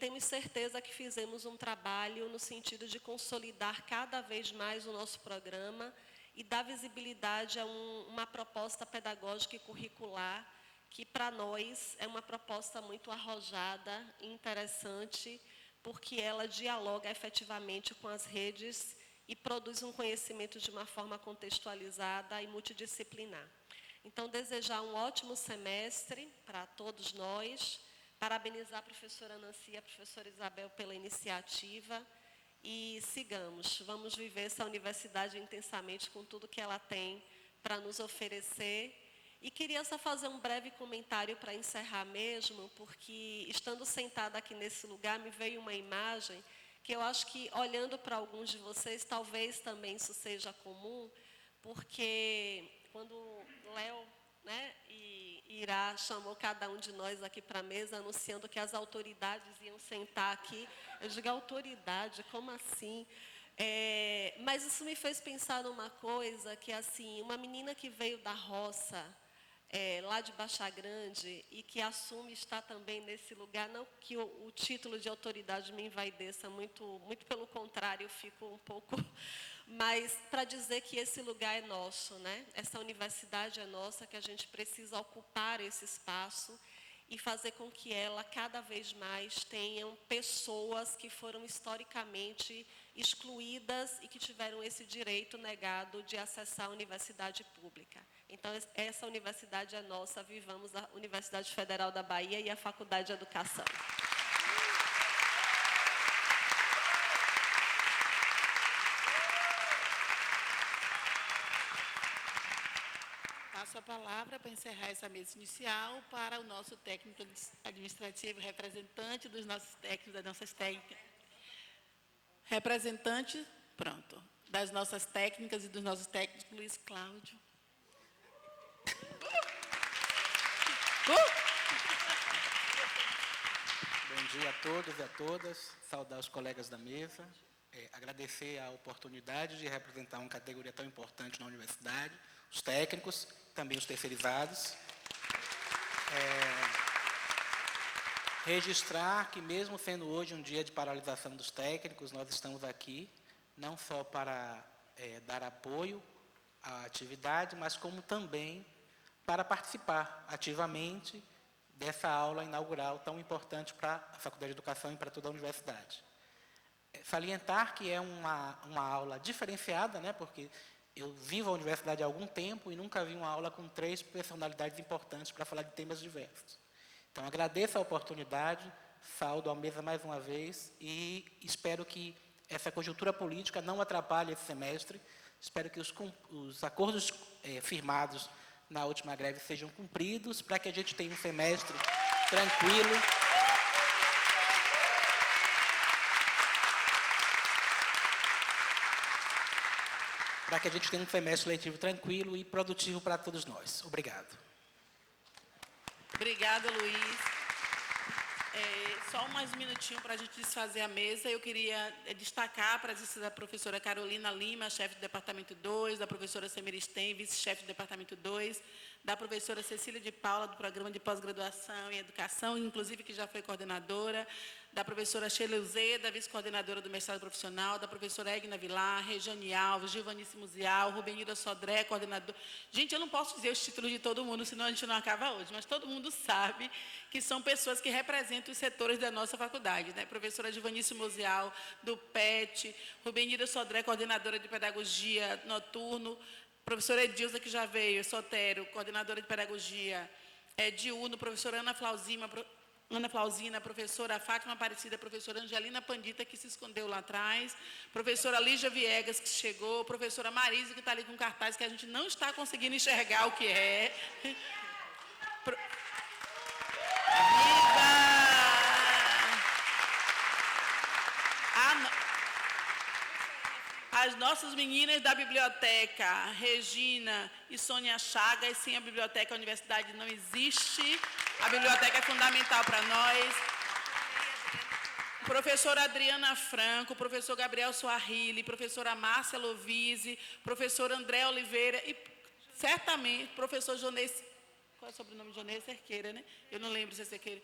temos certeza que fizemos um trabalho no sentido de consolidar cada vez mais o nosso programa e dar visibilidade a uma proposta pedagógica e curricular que, para nós, é uma proposta muito arrojada e interessante, porque ela dialoga efetivamente com as redes e produz um conhecimento de uma forma contextualizada e multidisciplinar. Então, desejar um ótimo semestre para todos nós, parabenizar a professora Nancy e a professora Isabel pela iniciativa e sigamos, vamos viver essa universidade intensamente com tudo que ela tem para nos oferecer. E queria só fazer um breve comentário para encerrar mesmo, porque estando sentada aqui nesse lugar, me veio uma imagem que eu acho que, olhando para alguns de vocês, talvez também isso seja comum, porque quando Léo, né, e Irá chamou cada um de nós aqui para a mesa, anunciando que as autoridades iam sentar aqui, eu digo, autoridade, como assim? Mas isso me fez pensar numa coisa, que assim, uma menina que veio da roça, lá de Baixa Grande, e que assume estar também nesse lugar, não que o título de autoridade me envaideça, muito pelo contrário, eu fico um pouco... Mas para dizer que esse lugar é nosso, né? Essa universidade é nossa, que a gente precisa ocupar esse espaço e fazer com que ela, cada vez mais, tenham pessoas que foram historicamente excluídas e que tiveram esse direito negado de acessar a universidade pública. Então, essa universidade é nossa, vivamos a Universidade Federal da Bahia e a Faculdade de Educação. Passo a palavra para encerrar essa mesa inicial para o nosso técnico administrativo, representante dos nossos técnicos, das nossas técnicas. Representante, pronto, das nossas técnicas e dos nossos técnicos, Luiz Cláudio. Bom dia a todos e a todas, saudar os colegas da mesa, agradecer a oportunidade de representar uma categoria tão importante na universidade, os técnicos, também os terceirizados. Registrar que, mesmo sendo hoje um dia de paralisação dos técnicos, nós estamos aqui não só para dar apoio à atividade, mas como também para participar ativamente dessa aula inaugural tão importante para a Faculdade de Educação e para toda a universidade. Salientar que é uma aula diferenciada, né, porque eu vivo a universidade há algum tempo e nunca vi uma aula com 3 personalidades importantes para falar de temas diversos. Então, agradeço a oportunidade, saúdo a mesa mais uma vez e espero que essa conjuntura política não atrapalhe esse semestre. Espero que os acordos firmados na última greve sejam cumpridos para que a gente tenha um semestre tranquilo. Para que a gente tenha um semestre letivo tranquilo e produtivo para todos nós. Obrigado. Obrigada, Luiz. Só mais um minutinho para a gente desfazer a mesa. Eu queria destacar a presença da professora Carolina Lima, chefe do Departamento 2, da professora Semira Sten, vice-chefe do Departamento 2, da professora Cecília de Paula, do Programa de Pós-Graduação em Educação, inclusive que já foi coordenadora, da professora Sheila Uzeda, vice-coordenadora do mestrado profissional, da professora Egna Vilar, Rejane Alves, Gilvanice Musial, Rubenilda Sodré, coordenador. Gente, eu não posso dizer os títulos de todo mundo, senão a gente não acaba hoje, mas todo mundo sabe que são pessoas que representam os setores da nossa faculdade, né? Professora Gilvanice Musial, do PET, Rubenilda Sodré, coordenadora de pedagogia noturno, professora Edilza, que já veio, Sotero, coordenadora de pedagogia diurno, professora Ana Flausina, professora Fátima Aparecida, professora Angelina Pandita, que se escondeu lá atrás, professora Lígia Viegas, que chegou, professora Marisa, que está ali com cartaz, que a gente não está conseguindo enxergar o que é. Viva! As nossas meninas da biblioteca, Regina e Sônia Chagas. Sem a biblioteca, a universidade não existe. A biblioteca é fundamental para nós. Professora Adriana Franco, professor Gabriel Soarrilli, professora Márcia Lovise, professor André Oliveira e, certamente, professor Jonês... Qual é o sobrenome de Jonês? Cerqueira, né? Eu não lembro se é Cerqueira.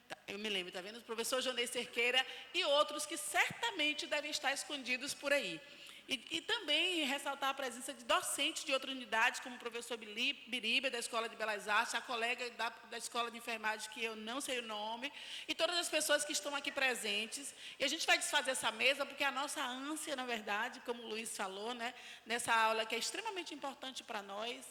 Tá. Eu me lembro, está vendo? O professor Jonei Cerqueira e outros que certamente devem estar escondidos por aí. E também ressaltar a presença de docentes de outras unidades, como o professor Biriba, da Escola de Belas Artes, a colega da Escola de Enfermagem, que eu não sei o nome, e todas as pessoas que estão aqui presentes. E a gente vai desfazer essa mesa, porque a nossa ânsia, na verdade, como o Luiz falou, né, nessa aula que é extremamente importante para nós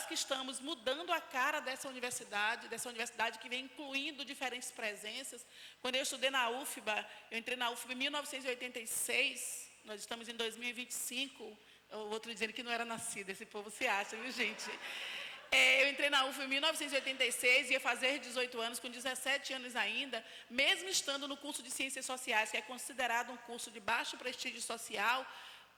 que estamos mudando a cara dessa universidade que vem incluindo diferentes presenças. Quando eu estudei na UFBA, eu entrei na UFBA em 1986, nós estamos em 2025, o outro dizendo que não era nascido, esse povo se acha, viu, gente? Eu entrei na UFBA em 1986, ia fazer 18 anos, com 17 anos ainda, mesmo estando no curso de Ciências Sociais, que é considerado um curso de baixo prestígio social,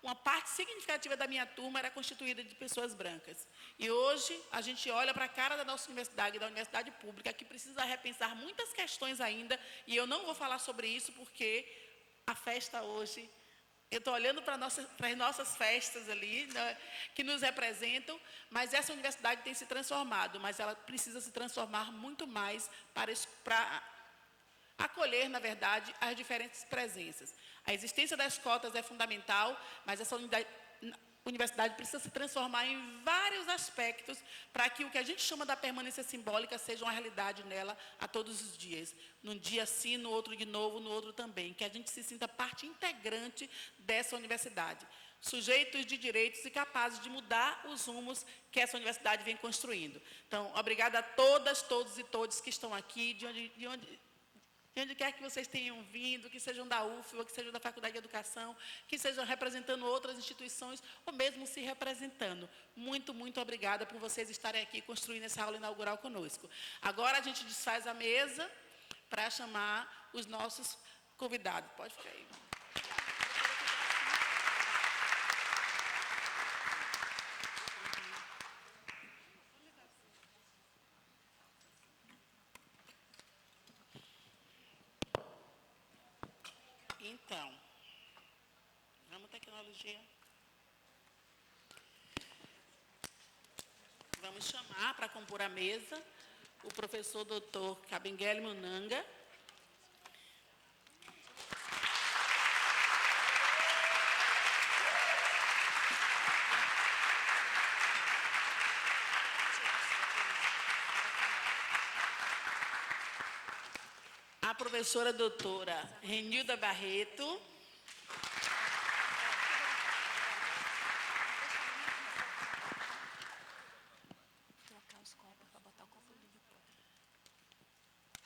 uma parte significativa da minha turma era constituída de pessoas brancas. E hoje, a gente olha para a cara da nossa universidade, da universidade pública, que precisa repensar muitas questões ainda, e eu não vou falar sobre isso, porque a festa hoje, eu estou olhando para as nossas festas ali, né, que nos representam, mas essa universidade tem se transformado, mas ela precisa se transformar muito mais para acolher, na verdade, as diferentes presenças. A existência das cotas é fundamental, mas essa universidade precisa se transformar em vários aspectos para que o que a gente chama da permanência simbólica seja uma realidade nela a todos os dias. Num dia sim, no outro de novo, no outro também. Que a gente se sinta parte integrante dessa universidade. Sujeitos de direitos e capazes de mudar os rumos que essa universidade vem construindo. Então, obrigada a todas, todos e todos que estão aqui, de onde quer que vocês tenham vindo, que sejam da UFBA, que sejam da Faculdade de Educação, que sejam representando outras instituições, ou mesmo se representando. Muito, muito obrigada por vocês estarem aqui construindo essa aula inaugural conosco. Agora a gente desfaz a mesa para chamar os nossos convidados. Pode ficar aí. Então, vamos tecnologia. Vamos chamar para compor a mesa o professor doutor Kabengele Munanga. A professora doutora Renilda Barreto.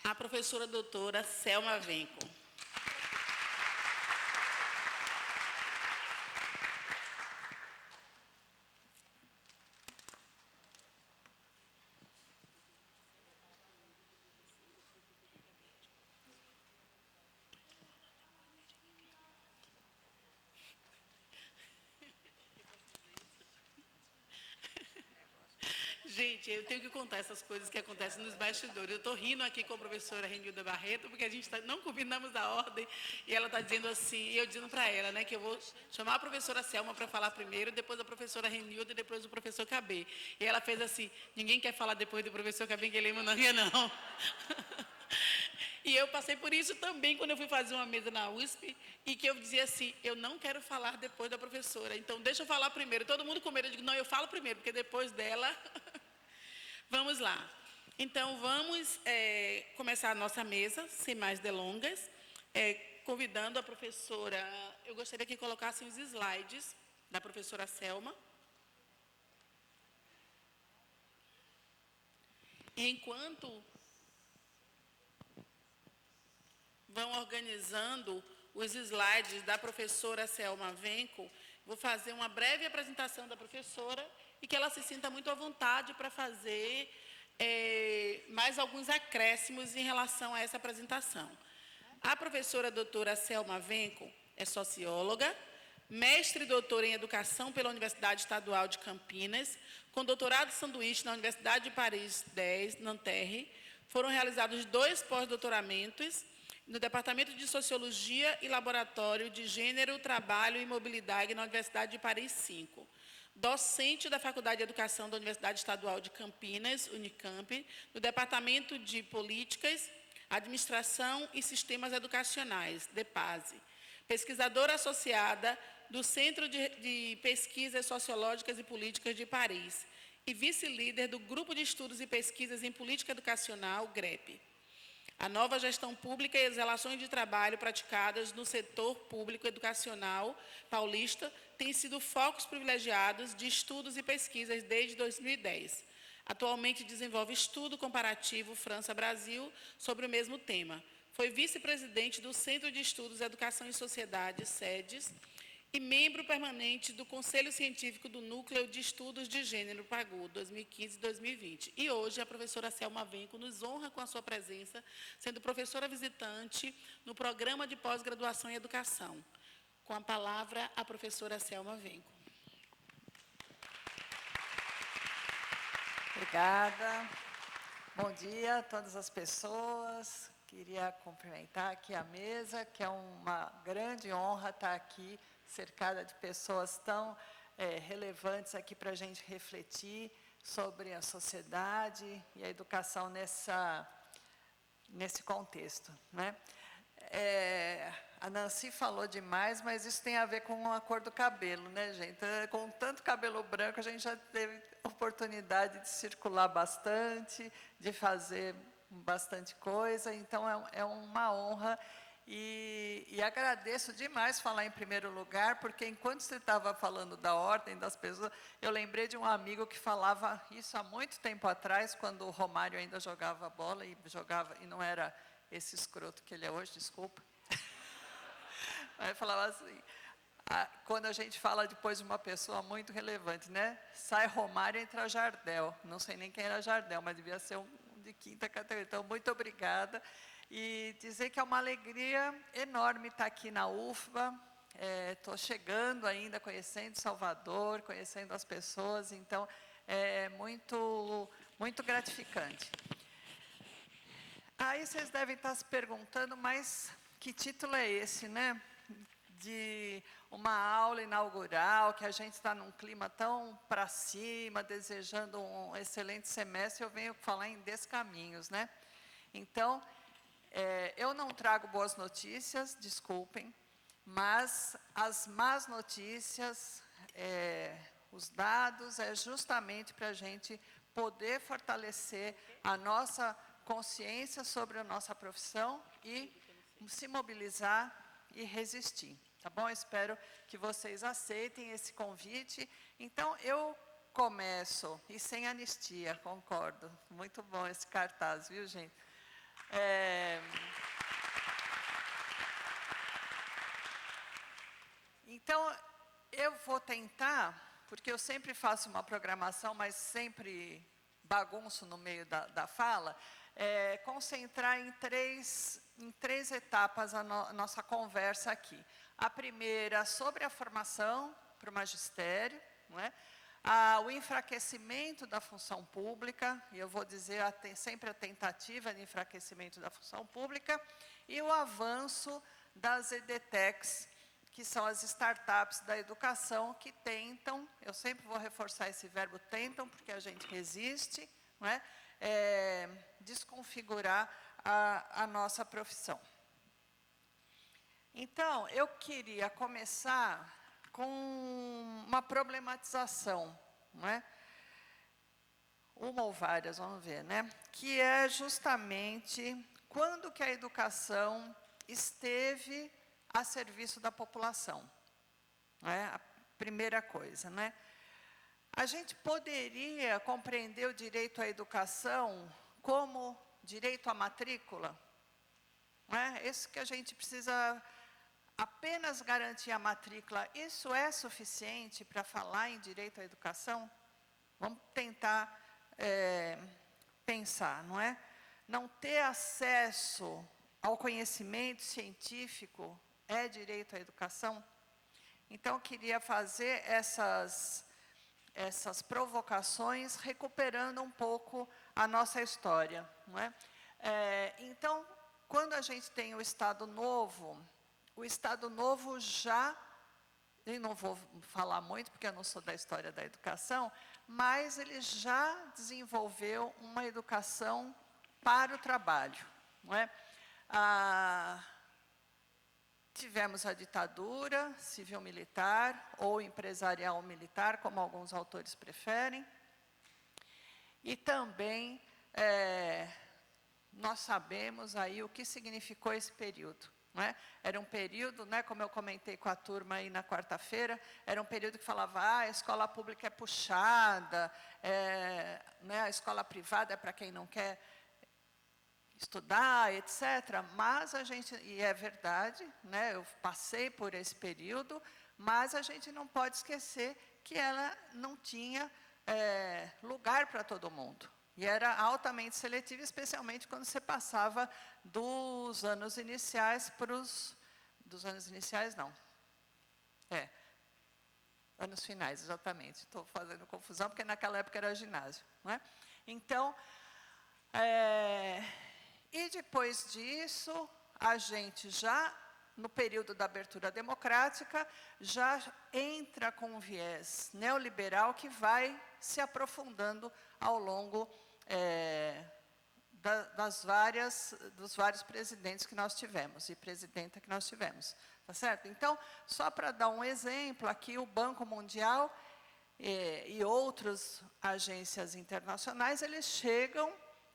A professora doutora Selma Venco. Gente, eu tenho que contar essas coisas que acontecem nos bastidores. Eu estou rindo aqui com a professora Renilda Barreto, porque a gente não combinamos a ordem, e ela está dizendo assim, e eu dizendo para ela, né, que eu vou chamar a professora Selma para falar primeiro, depois a professora Renilda e depois o professor Cabê. E ela fez assim, ninguém quer falar depois do professor Kabengele Munanga, não. E eu passei por isso também quando eu fui fazer uma mesa na USP, e que eu dizia assim, eu não quero falar depois da professora, então deixa eu falar primeiro. Todo mundo com medo, eu digo, não, eu falo primeiro, porque depois dela... Vamos lá. Então, vamos começar a nossa mesa, sem mais delongas, convidando a professora... Eu gostaria que colocassem os slides da professora Selma. E enquanto vão organizando os slides da professora Selma Venco, vou fazer uma breve apresentação da professora e que ela se sinta muito à vontade para fazer mais alguns acréscimos em relação a essa apresentação. A professora doutora Selma Venco é socióloga, mestre e doutora em Educação pela Universidade Estadual de Campinas, com doutorado sanduíche na Universidade de Paris 10, Nanterre. Foram realizados 2 pós-doutoramentos no Departamento de Sociologia e Laboratório de Gênero, Trabalho e Mobilidade na Universidade de Paris 5. Docente da Faculdade de Educação da Universidade Estadual de Campinas, Unicamp, no Departamento de Políticas Administração e Sistemas Educacionais, DEPASE, pesquisadora associada do Centro de Pesquisas Sociológicas e Políticas de Paris e vice-líder do Grupo de Estudos e Pesquisas em Política Educacional, GREP. A nova gestão pública e as relações de trabalho praticadas no setor público educacional paulista têm sido focos privilegiados de estudos e pesquisas desde 2010. Atualmente desenvolve estudo comparativo França-Brasil sobre o mesmo tema. Foi vice-presidente do Centro de Estudos Educação e Sociedade, SEDES, e membro permanente do Conselho Científico do Núcleo de Estudos de Gênero, PAGU, 2015 e 2020. E hoje a professora Selma Venco nos honra com a sua presença, sendo professora visitante no Programa de Pós-Graduação em Educação. Com a palavra, a professora Selma Venco. Obrigada. Bom dia a todas as pessoas. Queria cumprimentar aqui a mesa, que é uma grande honra estar aqui, cercada de pessoas tão relevantes aqui para a gente refletir sobre a sociedade e a educação nesse contexto, né? A Nancy falou demais, mas isso tem a ver com a cor do cabelo, né, gente? Com tanto cabelo branco, a gente já teve oportunidade de circular bastante, de fazer bastante coisa, então é uma honra. E agradeço demais falar em primeiro lugar, porque enquanto você estava falando da ordem das pessoas, eu lembrei de um amigo que falava isso há muito tempo atrás, quando o Romário ainda jogava bola, e não era esse escroto que ele é hoje, desculpa. Aí falava assim, quando a gente fala depois de uma pessoa muito relevante, né? Sai Romário, entra Jardel. Não sei nem quem era Jardel, mas devia ser um de quinta categoria. Então, muito obrigada. E dizer que é uma alegria enorme estar aqui na UFBA. Estou chegando ainda, conhecendo Salvador, conhecendo as pessoas, então é muito, muito gratificante. Aí vocês devem estar se perguntando, mas que título é esse, né? De uma aula inaugural, que a gente está num clima tão para cima, desejando um excelente semestre, eu venho falar em descaminhos, né? Então, eu não trago boas notícias, desculpem, mas as más notícias, os dados, é justamente para a gente poder fortalecer a nossa consciência sobre a nossa profissão e se mobilizar e resistir, tá bom? Espero que vocês aceitem esse convite. Então, eu começo, e sem anistia, concordo. Muito bom esse cartaz, viu, gente? Então, eu vou tentar, porque eu sempre faço uma programação, mas sempre bagunço no meio da fala, concentrar em três etapas a nossa conversa aqui. A primeira, sobre a formação para o magistério, não é? O enfraquecimento da função pública, e eu vou dizer sempre a tentativa de enfraquecimento da função pública, e o avanço das EDTECs, que são as startups da educação, que tentam, eu sempre vou reforçar esse verbo tentam, porque a gente resiste, não é? Desconfigurar a nossa profissão. Então, eu queria começar com uma problematização, não é? Uma ou várias, vamos ver, né? Que é justamente quando que a educação esteve a serviço da população. Não é? A primeira coisa, né? A gente poderia compreender o direito à educação como direito à matrícula? Não é? Isso que a gente precisa apenas garantir a matrícula, isso é suficiente para falar em direito à educação? Vamos tentar pensar, não é? Não ter acesso ao conhecimento científico é direito à educação? Então, eu queria fazer essas provocações, recuperando um pouco a nossa história, não é? Então, quando a gente tem o Estado Novo já, e não vou falar muito, porque eu não sou da história da educação, mas ele já desenvolveu uma educação para o trabalho, não é? Tivemos a ditadura civil-militar ou empresarial-militar, como alguns autores preferem. E também nós sabemos aí o que significou esse período. Não é? Era um período, né, como eu comentei com a turma aí na quarta-feira, era um período que falava, a escola pública é puxada, né, a escola privada é para quem não quer estudar, etc. Mas a gente, e é verdade, né, eu passei por esse período, mas a gente não pode esquecer que ela não tinha lugar para todo mundo. E era altamente seletiva, especialmente quando você passava dos anos iniciais para os... Dos anos iniciais, não. Anos finais, exatamente. Estou fazendo confusão, porque naquela época era ginásio. Não é? Então, e depois disso, a gente já, no período da abertura democrática, já entra com um viés neoliberal que vai se aprofundando ao longo dos vários presidentes que nós tivemos, e presidenta que nós tivemos. Tá certo? Então, só para dar um exemplo, aqui o Banco Mundial e outras agências internacionais, eles chegam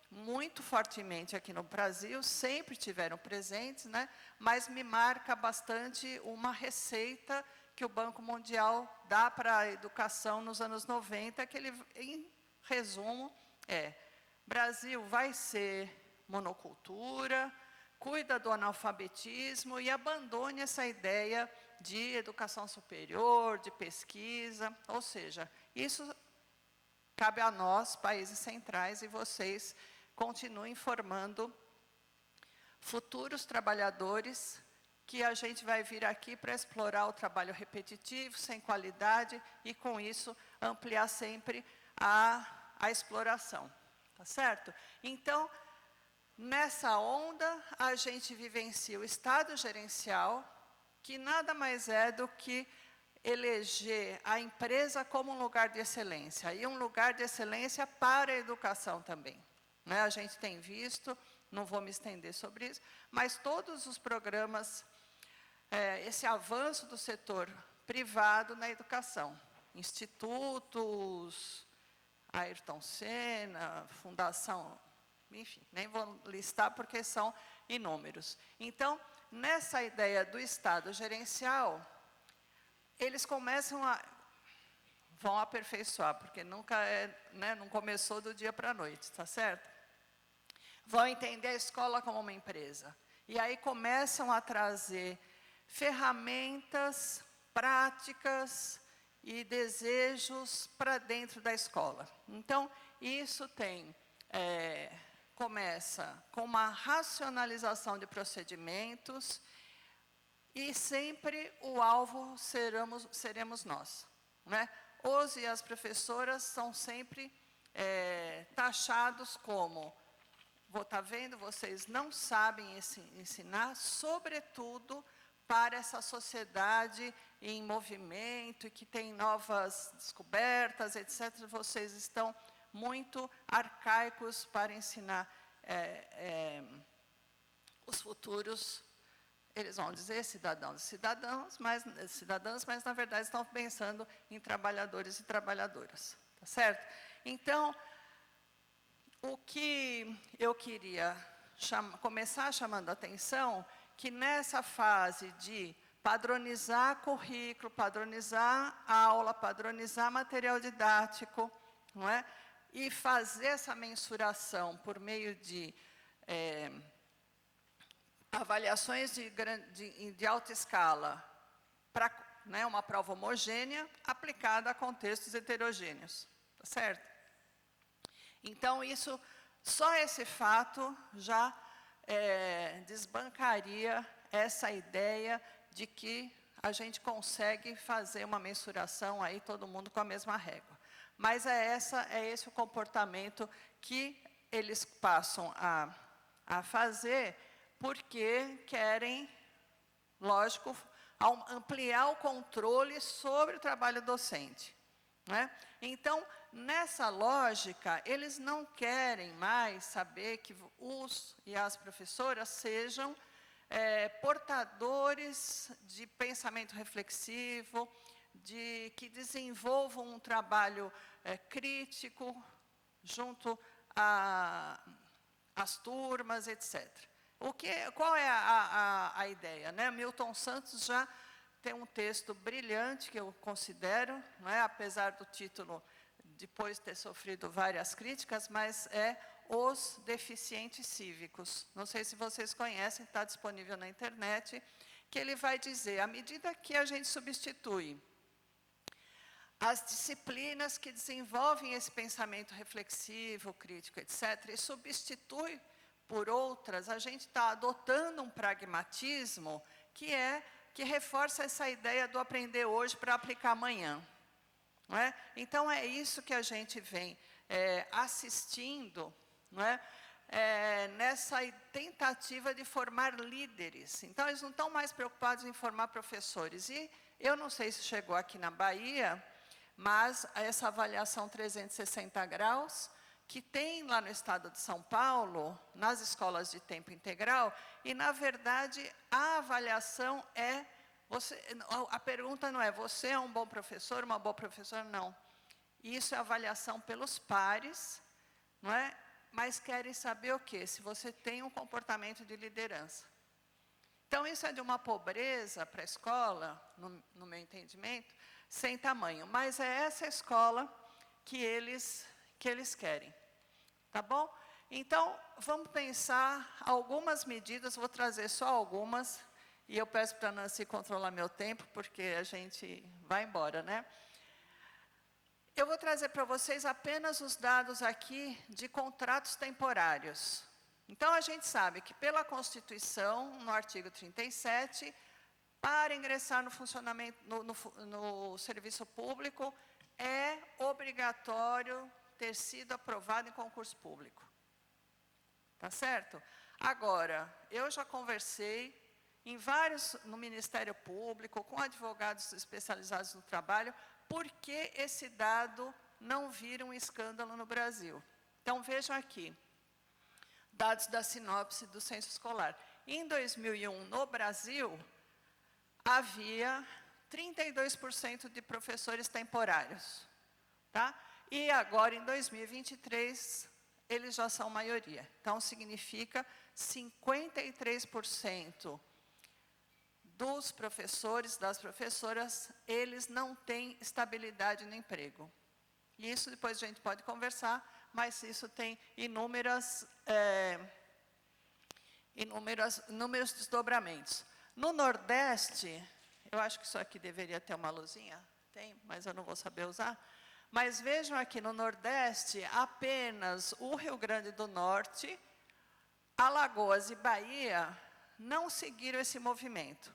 muito fortemente aqui no Brasil, sempre tiveram presentes, né? Mas me marca bastante uma receita que o Banco Mundial dá para a educação nos anos 90, que ele, em resumo, Brasil vai ser monocultura, cuida do analfabetismo e abandone essa ideia de educação superior, de pesquisa, ou seja, isso cabe a nós, países centrais, e vocês continuem formando futuros trabalhadores que a gente vai vir aqui para explorar o trabalho repetitivo, sem qualidade, e com isso ampliar sempre a exploração. Tá certo? Então, nessa onda, a gente vivencia o Estado gerencial, que nada mais é do que eleger a empresa como um lugar de excelência, e um lugar de excelência para a educação também. Né? A gente tem visto, não vou me estender sobre isso, mas todos os programas, esse avanço do setor privado na educação, institutos, Ayrton Senna, Fundação, enfim, nem vou listar porque são inúmeros. Então, nessa ideia do Estado gerencial, eles vão aperfeiçoar, porque nunca não começou do dia para a noite, tá certo? Vão entender a escola como uma empresa. E aí começam a trazer ferramentas, práticas e desejos para dentro da escola. Então, isso começa com uma racionalização de procedimentos e sempre o alvo seremos nós. Né? Os e as professoras são sempre taxados como, tá vendo, vocês não sabem ensinar, sobretudo para essa sociedade em movimento, que tem novas descobertas, etc. Vocês estão muito arcaicos para ensinar os futuros, eles vão dizer cidadãos e cidadãs, mas na verdade estão pensando em trabalhadores e trabalhadoras. Tá certo? Então, o que eu queria começar chamando a atenção, que nessa fase de padronizar currículo, padronizar aula, padronizar material didático, não é? E fazer essa mensuração por meio de avaliações de alta escala para uma prova homogênea aplicada a contextos heterogêneos. Tá certo? Então, só esse fato já desbancaria essa ideia de que a gente consegue fazer uma mensuração aí, todo mundo com a mesma régua. Mas é esse o comportamento que eles passam a fazer, porque querem, lógico, ampliar o controle sobre o trabalho docente. né? Então, nessa lógica, eles não querem mais saber que os e as professoras sejam portadores de pensamento reflexivo, que desenvolvam um trabalho crítico junto às turmas, etc. Qual é a ideia, né? Milton Santos já tem um texto brilhante, que eu considero, não é? Apesar do título depois de ter sofrido várias críticas, mas é Os Deficientes Cívicos. Não sei se vocês conhecem, está disponível na internet, que ele vai dizer, à medida que a gente substitui as disciplinas que desenvolvem esse pensamento reflexivo, crítico, etc., e substitui por outras, a gente está adotando um pragmatismo que reforça essa ideia do aprender hoje para aplicar amanhã. Não é? Então, é isso que a gente vem assistindo, não é? Nessa tentativa de formar líderes. Então, eles não estão mais preocupados em formar professores. E eu não sei se chegou aqui na Bahia, mas essa avaliação 360 graus, que tem lá no estado de São Paulo, nas escolas de tempo integral, e, na verdade, a avaliação a pergunta não é, você é um bom professor, uma boa professora? Não. Isso é avaliação pelos pares, não é? Mas querem saber o quê? Se você tem um comportamento de liderança. Então, isso é de uma pobreza para a escola, no meu entendimento, sem tamanho. Mas é essa escola que eles querem. Tá bom? Então, vamos pensar algumas medidas, vou trazer só algumas, e eu peço para a Nancy controlar meu tempo, porque a gente vai embora, né? Eu vou trazer para vocês apenas os dados aqui de contratos temporários. Então, a gente sabe que pela Constituição, no artigo 37, para ingressar no funcionamento, no serviço público, é obrigatório ter sido aprovado em concurso público. Tá certo? Agora, eu já conversei no Ministério Público, com advogados especializados no trabalho, por que esse dado não vira um escândalo no Brasil. Então, vejam aqui, dados da sinopse do censo escolar. Em 2001, no Brasil, havia 32% de professores temporários. Tá? E agora, em 2023, eles já são maioria. Então, significa 53% dos professores, das professoras, eles não têm estabilidade no emprego. E isso depois a gente pode conversar, mas isso tem inúmeros desdobramentos. No Nordeste, eu acho que isso aqui deveria ter uma luzinha, tem, mas eu não vou saber usar. Mas vejam aqui, no Nordeste, apenas o Rio Grande do Norte, Alagoas e Bahia não seguiram esse movimento.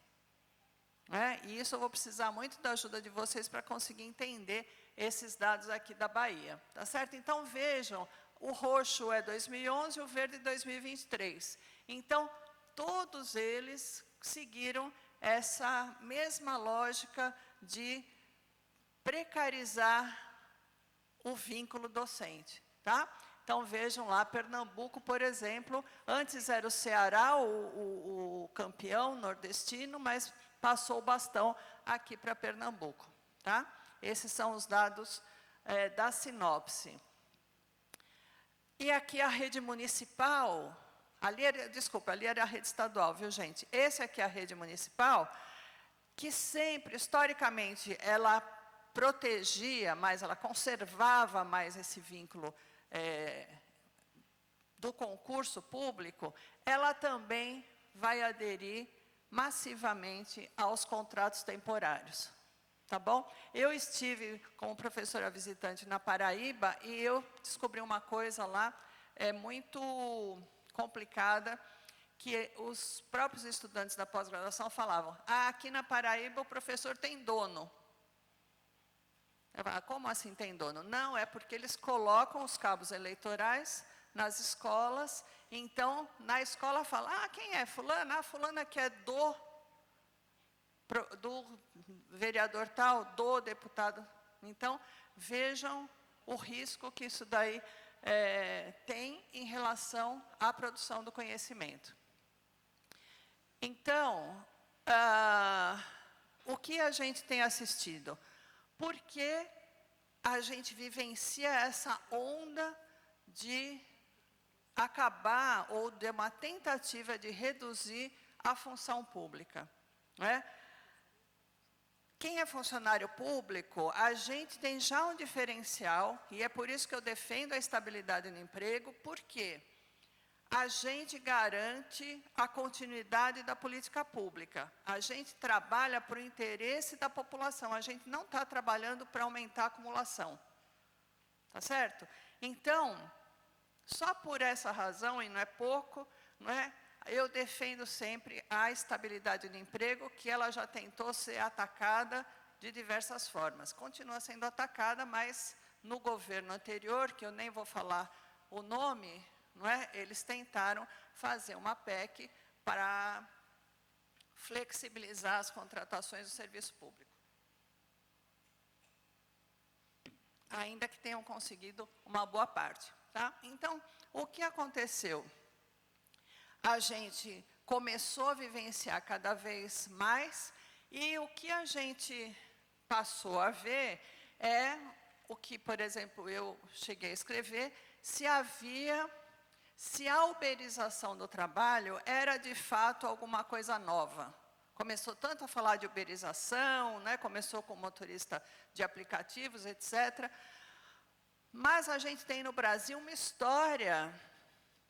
E isso eu vou precisar muito da ajuda de vocês para conseguir entender esses dados aqui da Bahia. Tá certo? Então, vejam, o roxo é 2011 e o verde 2023. Então, todos eles seguiram essa mesma lógica de precarizar o vínculo docente. Tá? Então, vejam lá, Pernambuco, por exemplo, antes era o Ceará, o campeão nordestino, mas passou o bastão aqui para Pernambuco. Tá? Esses são os dados da sinopse. E aqui a rede municipal, ali era a rede estadual, viu, gente? Esse aqui é a rede municipal, que sempre, historicamente, ela protegia mais, ela conservava mais esse vínculo do concurso público, ela também vai aderir massivamente aos contratos temporários. Tá bom? Eu estive como professora visitante na Paraíba e eu descobri uma coisa lá muito complicada, que os próprios estudantes da pós-graduação falavam, aqui na Paraíba o professor tem dono. Eu falava, como assim tem dono? Não, é porque eles colocam os cabos eleitorais nas escolas, então, na escola fala, quem é fulana? Fulana que é do vereador tal, do deputado Então, vejam o risco que isso daí tem em relação à produção do conhecimento. Então, o que a gente tem assistido? Por que a gente vivencia essa onda de acabar ou de uma tentativa de reduzir a função pública, não é? Quem é funcionário público, a gente tem já um diferencial, e é por isso que eu defendo a estabilidade no emprego, porque a gente garante a continuidade da política pública. A gente trabalha para o interesse da população, a gente não está trabalhando para aumentar a acumulação. Tá certo? Então, só por essa razão, e não é pouco, não é? Eu defendo sempre a estabilidade do emprego, que ela já tentou ser atacada de diversas formas. Continua sendo atacada, mas no governo anterior, que eu nem vou falar o nome, não é? Eles tentaram fazer uma PEC para flexibilizar as contratações do serviço público. Ainda que tenham conseguido uma boa parte. Tá? Então, o que aconteceu? A gente começou a vivenciar cada vez mais, e o que a gente passou a ver é o que, por exemplo, eu cheguei a escrever, se a uberização do trabalho era, de fato, alguma coisa nova. Começou tanto a falar de uberização, né? Começou com motorista de aplicativos, etc., mas a gente tem no Brasil uma história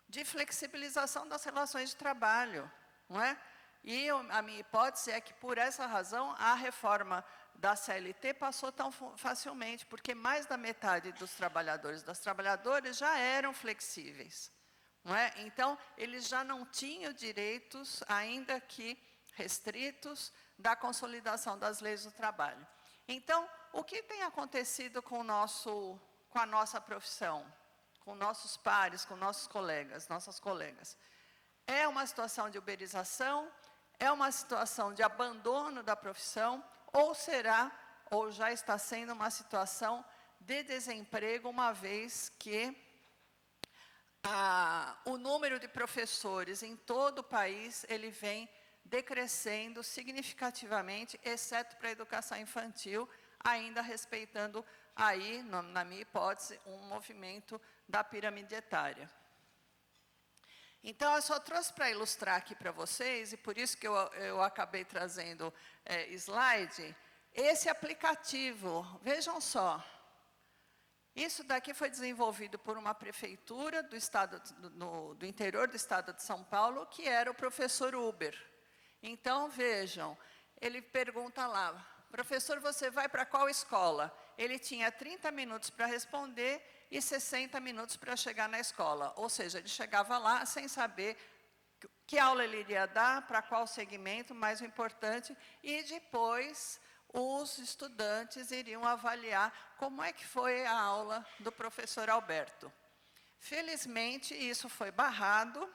de flexibilização das relações de trabalho, não é? E a minha hipótese é que, por essa razão, a reforma da CLT passou tão facilmente, porque mais da metade dos trabalhadores e das trabalhadoras já eram flexíveis, não é? Então, eles já não tinham direitos, ainda que restritos, da consolidação das leis do trabalho. Então, o que tem acontecido com a nossa profissão, com nossos pares, com nossos colegas, nossas colegas? É uma situação de uberização? É uma situação de abandono da profissão? Ou será, ou já está sendo uma situação de desemprego, uma vez que o número de professores em todo o país, ele vem decrescendo significativamente, exceto para a educação infantil, ainda respeitando aí, na minha hipótese, um movimento da pirâmide etária. Então, eu só trouxe para ilustrar aqui para vocês, e por isso que eu acabei trazendo slide, esse aplicativo. Vejam só, isso daqui foi desenvolvido por uma prefeitura do interior do estado de São Paulo, que era o professor Uber. Então, vejam, ele pergunta lá, professor, você vai para qual escola? Ele tinha 30 minutos para responder e 60 minutos para chegar na escola. Ou seja, ele chegava lá sem saber que aula ele iria dar, para qual segmento, mais importante, e depois os estudantes iriam avaliar como é que foi a aula do professor Alberto. Felizmente, isso foi barrado,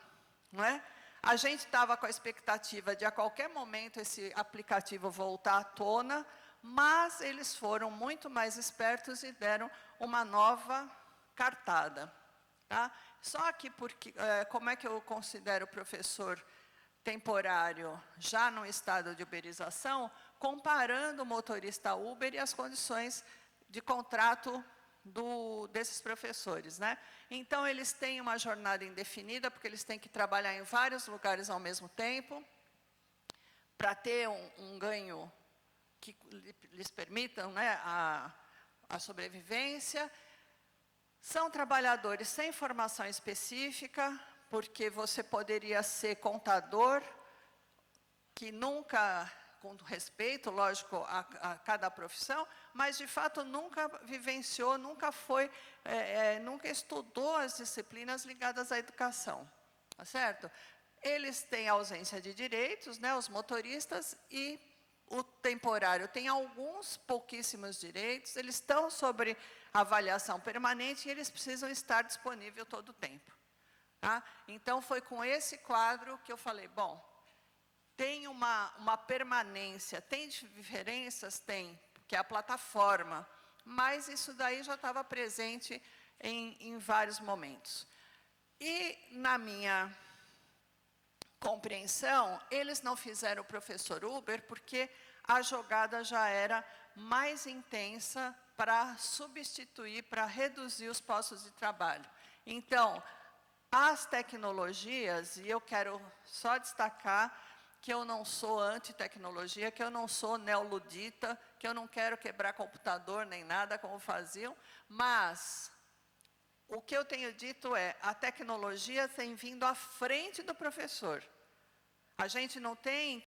não é? A gente estava com a expectativa de, a qualquer momento, esse aplicativo voltar à tona, mas eles foram muito mais espertos e deram uma nova cartada. Tá? Só que, como é que eu considero o professor temporário já num estado de uberização, comparando o motorista Uber e as condições de contrato desses professores, né? Então, eles têm uma jornada indefinida, porque eles têm que trabalhar em vários lugares ao mesmo tempo, para ter um ganho que lhes permitam, né, a sobrevivência. São trabalhadores sem formação específica, porque você poderia ser contador, que nunca, com respeito, lógico, a cada profissão, mas, de fato, nunca vivenciou, nunca estudou as disciplinas ligadas à educação. Tá certo? Eles têm ausência de direitos, né, os motoristas, e o temporário tem alguns pouquíssimos direitos, eles estão sobre avaliação permanente e eles precisam estar disponíveis todo o tempo. Tá? Então, foi com esse quadro que eu falei, bom, tem uma permanência, tem diferenças? Tem, porque a plataforma mas isso daí já estava presente em vários momentos. E, na minha compreensão, eles não fizeram o professor Uber porque a jogada já era mais intensa para substituir, para reduzir os postos de trabalho. Então, as tecnologias, e eu quero só destacar que eu não sou anti-tecnologia, que eu não sou neoludita, que eu não quero quebrar computador nem nada como faziam, mas o que eu tenho dito é, a tecnologia tem vindo à frente do professor. A gente não tem